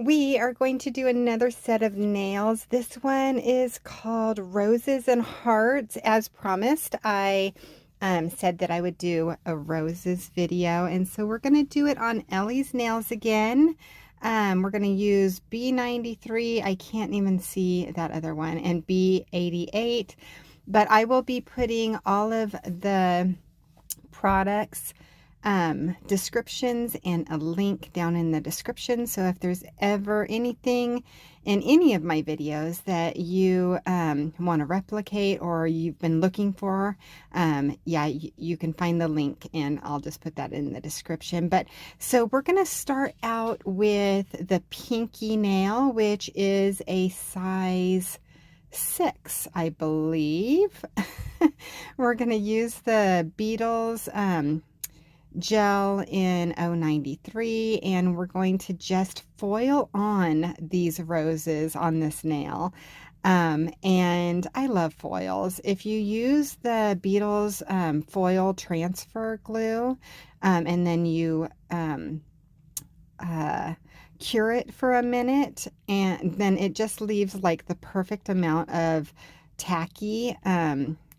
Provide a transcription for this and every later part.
We are going to do another set of nails. This one is called Roses and Hearts. As promised, I said that I would do a roses video, and so we're going to do it on Ellie's nails again. We're going to use B93. I can't even see that other one, and B88. But I will be putting all of the products descriptions and a link down in the description. So if there's ever anything in any of my videos that you want to replicate or you've been looking for, yeah, you can find the link and I'll just put that in the description. But so we're going to start out with the pinky nail, which is a size 6, I believe. We're going to use the Beetles gel in 093, and we're going to just foil on these roses on this nail. And I love foils. If you use the Beetles foil transfer glue, and then you cure it for a minute, and then it just leaves like the perfect amount of tacky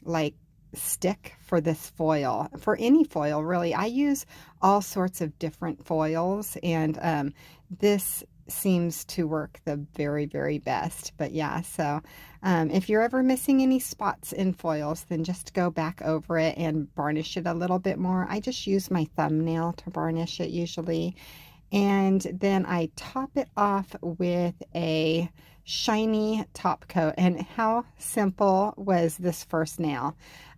like stick for this foil, for any foil really. I use all sorts of different foils, and this seems to work the very best. But yeah, so if you're ever missing any spots in foils, then just go back over it and varnish it a little bit more. I just use my thumbnail to varnish it usually, and then I top it off with a shiny top coat. And how simple was this first nail?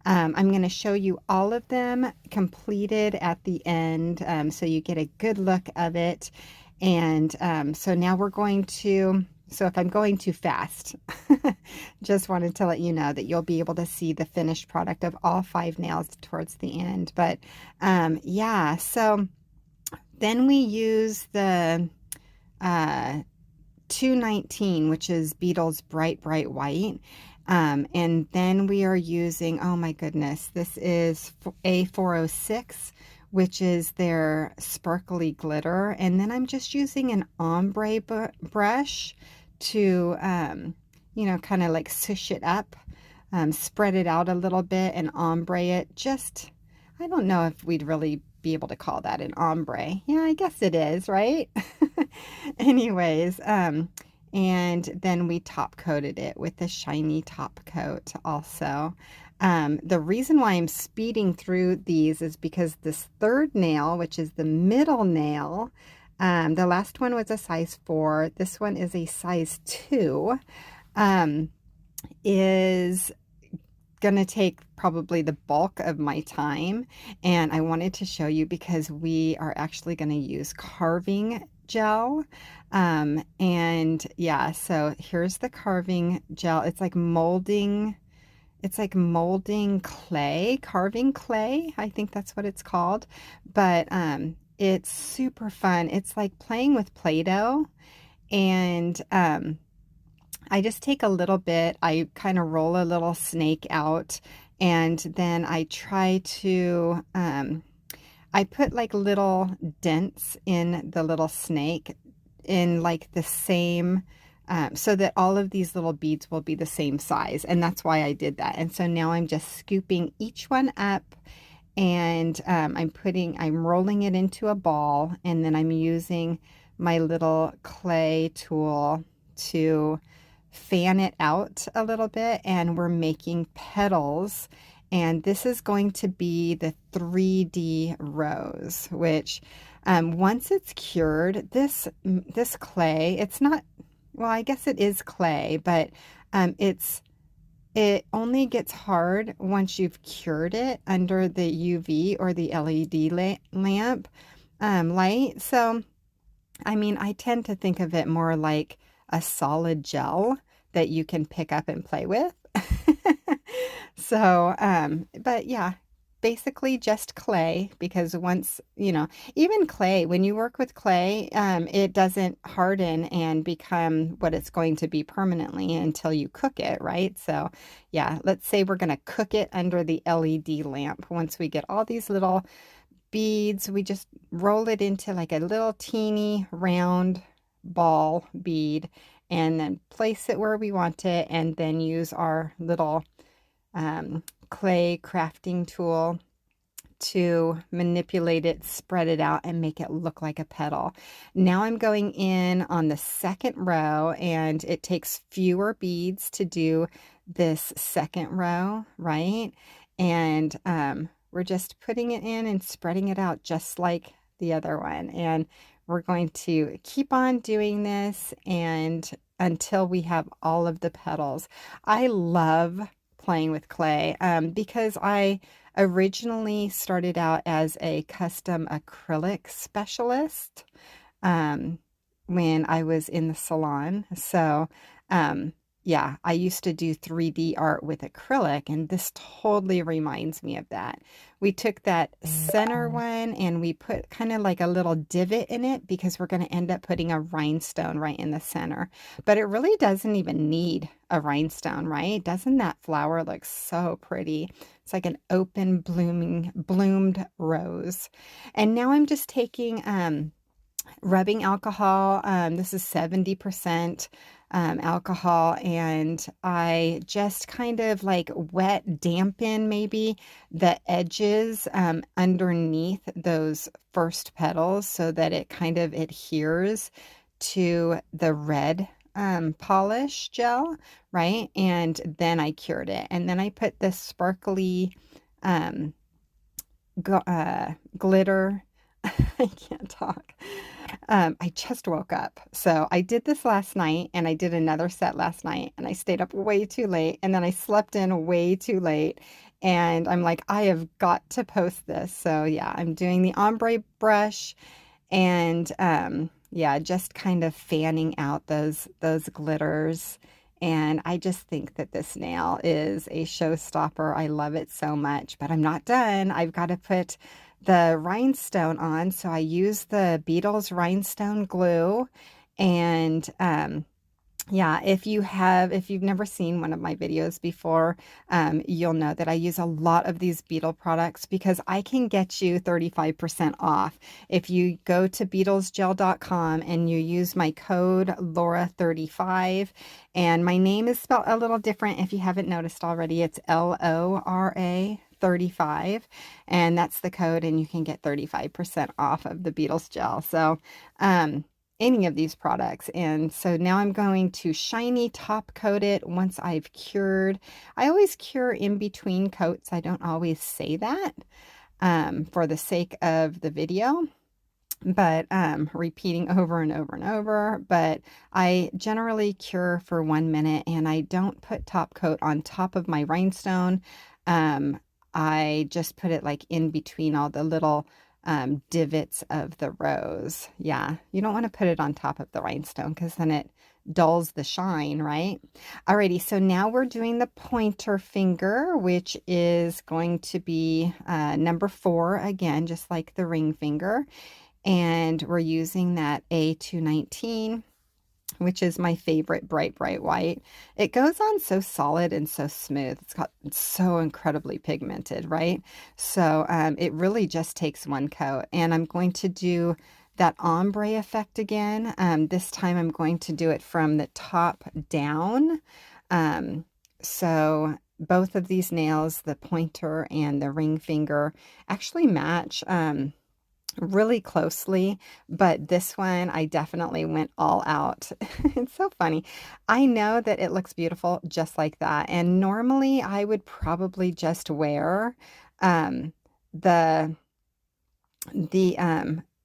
I'm going to show you all of them completed at the end, so you get a good look of it. And so now we're going to, so if I'm going too fast, just wanted to let you know that you'll be able to see the finished product of all 5 nails towards the end. But yeah, so then we use the 219, which is Beetles Bright White. And then we are using, oh my goodness, this is A406, which is their sparkly glitter. And then I'm just using an ombre brush to, you know, kind of like swish it up, spread it out a little bit and ombre it. Just, I don't know if we'd really be able to call that an ombre. Yeah, I guess it is, right? Anyways, and then we top coated it with the shiny top coat also. The reason why I'm speeding through these is because this third nail, which is the middle nail, the last one was a size 4. This one is a size 2, is going to take probably the bulk of my time. And I wanted to show you because we are actually going to use carving gel. And yeah, so here's the carving gel. It's like molding clay, carving clay. I think that's what it's called. But it's super fun. It's like playing with Play-Doh. And I just take a little bit, I kind of roll a little snake out, and then I try to, I put like little dents in the little snake in like the same, so that all of these little beads will be the same size. And that's why I did that. And so now I'm just scooping each one up, and I'm rolling it into a ball, and then I'm using my little clay tool to fan it out a little bit, and we're making petals. And this is going to be the 3D rose, which once it's cured, this clay, it's not, well, I guess it is clay, but it only gets hard once you've cured it under the UV or the LED lamp light. So I mean, I tend to think of it more like a solid gel that you can pick up and play with. So, but yeah, basically just clay, because once, you know, even clay, when you work with clay, it doesn't harden and become what it's going to be permanently until you cook it, right? So yeah, let's say we're going to cook it under the LED lamp. Once we get all these little beads, we just roll it into like a little teeny round ball bead and then place it where we want it, and then use our little clay crafting tool to manipulate it, spread it out, and make it look like a petal. Now I'm going in on the second row, and it takes fewer beads to do this second row, right? And we're just putting it in and spreading it out just like the other one. And we're going to keep on doing this and until we have all of the petals. I love playing with clay because I originally started out as a custom acrylic specialist um, when I was in the salon. So, yeah, I used to do 3D art with acrylic, and this totally reminds me of that. We took that center one and we put kind of like a little divot in it because we're going to end up putting a rhinestone right in the center. But it really doesn't even need a rhinestone, right? Doesn't that flower look so pretty? It's like an open bloomed rose. And now I'm just taking rubbing alcohol. This is 70% alcohol, and I just kind of like wet dampen maybe the edges underneath those first petals so that it kind of adheres to the red polish gel, right? And then I cured it, and then I put this sparkly um, glitter. I can't talk. I just woke up. So I did this last night and I did another set last night and I stayed up way too late and then I slept in way too late. And I'm like, I have got to post this. So yeah, I'm doing the ombre brush and yeah, just kind of fanning out those glitters. And I just think that this nail is a showstopper. I love it so much, but I'm not done. I've got to put the rhinestone on. So I use the Beetles rhinestone glue. And yeah, if you've never seen one of my videos before, you'll know that I use a lot of these Beetle products because I can get you 35% off. If you go to beetlesgel.com and you use my code Laura35, and my name is spelled a little different if you haven't noticed already. It's Lora 35, and that's the code, and you can get 35% off of the Beetles gel. So, any of these products. And so now I'm going to shiny top coat it once I've cured. I always cure in between coats. I don't always say that for the sake of the video, but repeating over and over and over. But I generally cure for 1 minute and I don't put top coat on top of my rhinestone. I just put it like in between all the little divots of the rose. Yeah, you don't want to put it on top of the rhinestone because then it dulls the shine, right? Alrighty, so now we're doing the pointer finger, which is going to be number 4 again, just like the ring finger. And we're using that A219, which is my favorite bright white. It goes on so solid and so smooth. It's so incredibly pigmented, right? So it really just takes one coat. And I'm going to do that ombre effect again. This time I'm going to do it from the top down. So both of these nails, the pointer and the ring finger, actually match really closely, but this one I definitely went all out. It's so funny. I know that it looks beautiful just like that, and normally I would probably just wear um the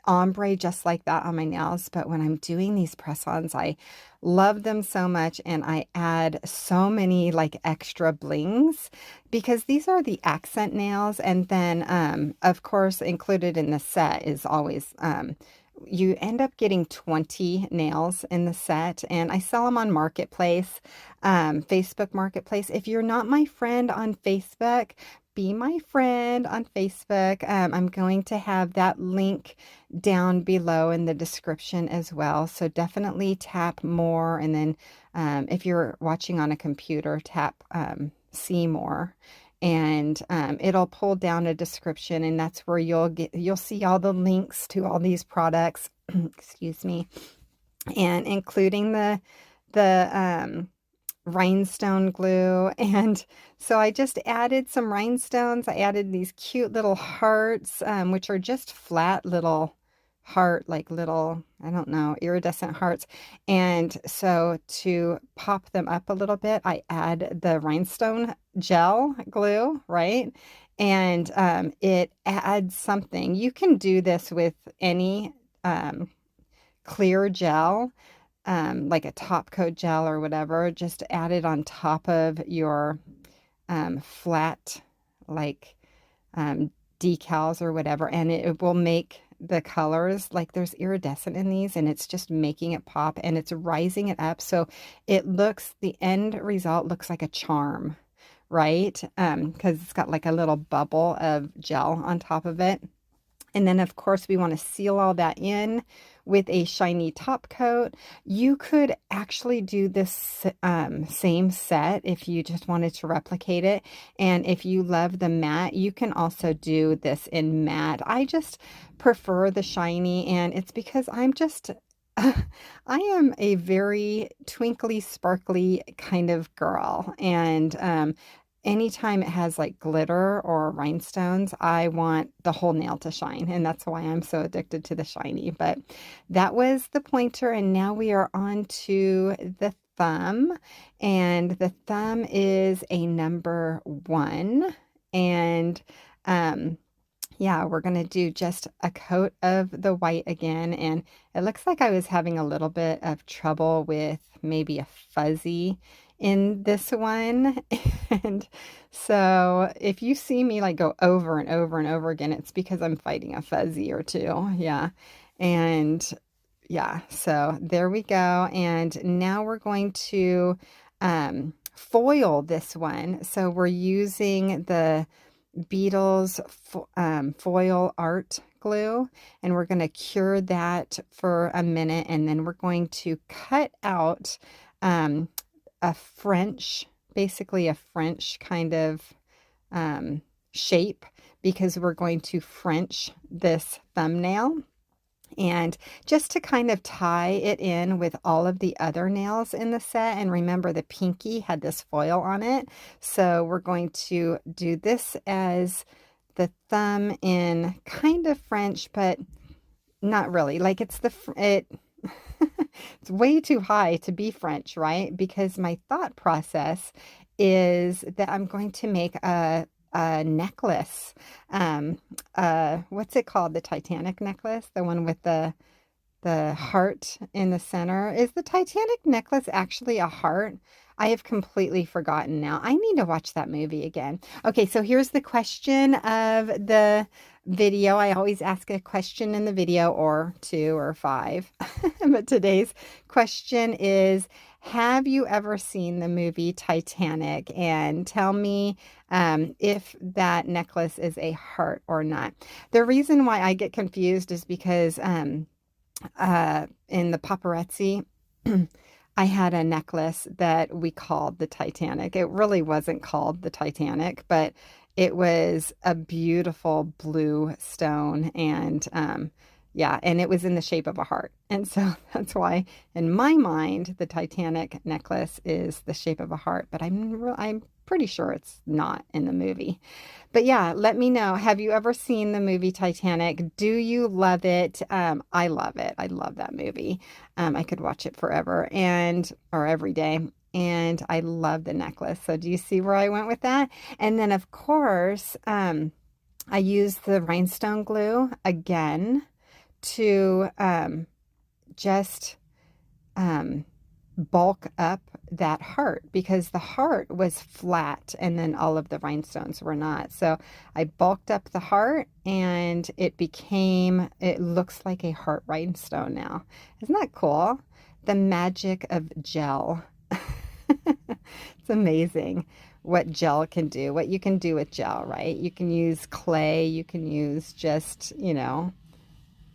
ombre just like that on my nails, but when I'm doing these press-ons, I love them so much, and I add so many like extra blings because these are the accent nails. And then of course included in the set is always you end up getting 20 nails in the set, and I sell them on Marketplace, Facebook Marketplace. If you're not my friend on Facebook, be my friend on Facebook. I'm going to have that link down below in the description as well. So definitely tap more. And then if you're watching on a computer, tap see more. And it'll pull down a description, and that's where you'll see all the links to all these products. Excuse me. and including the rhinestone glue. And so I just added some rhinestones. I added these cute little hearts, which are just flat little heart, like little, I don't know, iridescent hearts. And so to pop them up a little bit, I add the rhinestone gel glue, right? And it adds something. You can do this with any um, clear gel, like a top coat gel or whatever, just add it on top of your flat, like um, decals or whatever, and it will make the colors, like there's iridescent in these, and it's just making it pop and it's rising it up. So it looks, the end result looks like a charm, right? Because it's got like a little bubble of gel on top of it. And then, of course, we want to seal all that in with a shiny top coat. You could actually do this same set if you just wanted to replicate it. And if you love the matte, you can also do this in matte. I just prefer the shiny, and it's because I'm just I am a very twinkly, sparkly kind of girl. And anytime it has like glitter or rhinestones, I want the whole nail to shine. And that's why I'm so addicted to the shiny. But that was the pointer. And now we are on to the thumb. And the thumb is a number 1. And yeah, we're going to do just a coat of the white again. And it looks like I was having a little bit of trouble with maybe a fuzzy in this one. And so if you see me like go over and over and over again, it's because I'm fighting a fuzzy or two. Yeah. And yeah, so there we go. And now we're going to foil this one. So we're using the Beetles foil art glue, and we're going to cure that for a minute, and then we're going to cut out um, a French, basically a French kind of shape, because we're going to French this thumbnail. And just to kind of tie it in with all of the other nails in the set, and remember the pinky had this foil on it, so we're going to do this as the thumb in kind of French, but not really. Like it's way too high to be French, right? Because my thought process is that I'm going to make a necklace. What's it called? The Titanic necklace, the one with the heart in the center. Is the Titanic necklace actually a heart? I have completely forgotten now. I need to watch that movie again. Okay, so here's the question of the video. I always ask a question in the video, or 2 or 5. But today's question is, have you ever seen the movie Titanic? And tell me if that necklace is a heart or not. The reason why I get confused is because in the paparazzi, I had a necklace that we called the Titanic. It really wasn't called the Titanic, but it was a beautiful blue stone, and yeah, and it was in the shape of a heart. And so that's why in my mind the Titanic necklace is the shape of a heart, but I'm pretty sure it's not in the movie. But yeah, let me know. Have you ever seen the movie Titanic? Do you love it? I love it. I love that movie. I could watch it forever or every day. And I love the necklace. So do you see where I went with that? And then of course, I used the rhinestone glue again to just bulk up that heart, because the heart was flat and then all of the rhinestones were not. So I bulked up the heart and it looks like a heart rhinestone now. Isn't that cool? The magic of gel. It's amazing what gel can do, what you can do with gel, right? You can use clay, you can use just,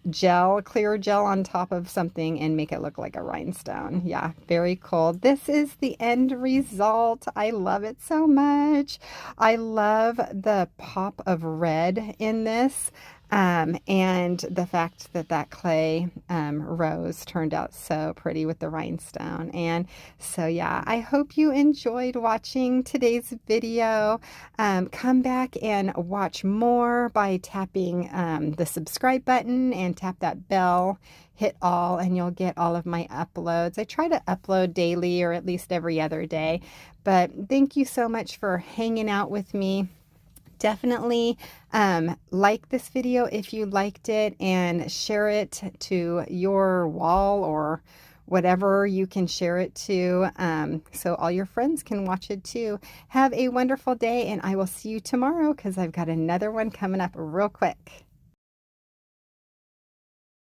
gel, clear gel on top of something and make it look like a rhinestone. Yeah, very cool. This is the end result. I love it so much. I love the pop of red in this. And the fact that that clay rose turned out so pretty with the rhinestone. And so, yeah, I hope you enjoyed watching today's video. Come back and watch more by tapping the subscribe button and tap that bell. Hit all, and you'll get all of my uploads. I try to upload daily or at least every other day. But thank you so much for hanging out with me. Definitely like this video if you liked it, and share it to your wall or whatever you can share it to, so all your friends can watch it too. Have a wonderful day, and I will see you tomorrow because I've got another one coming up real quick.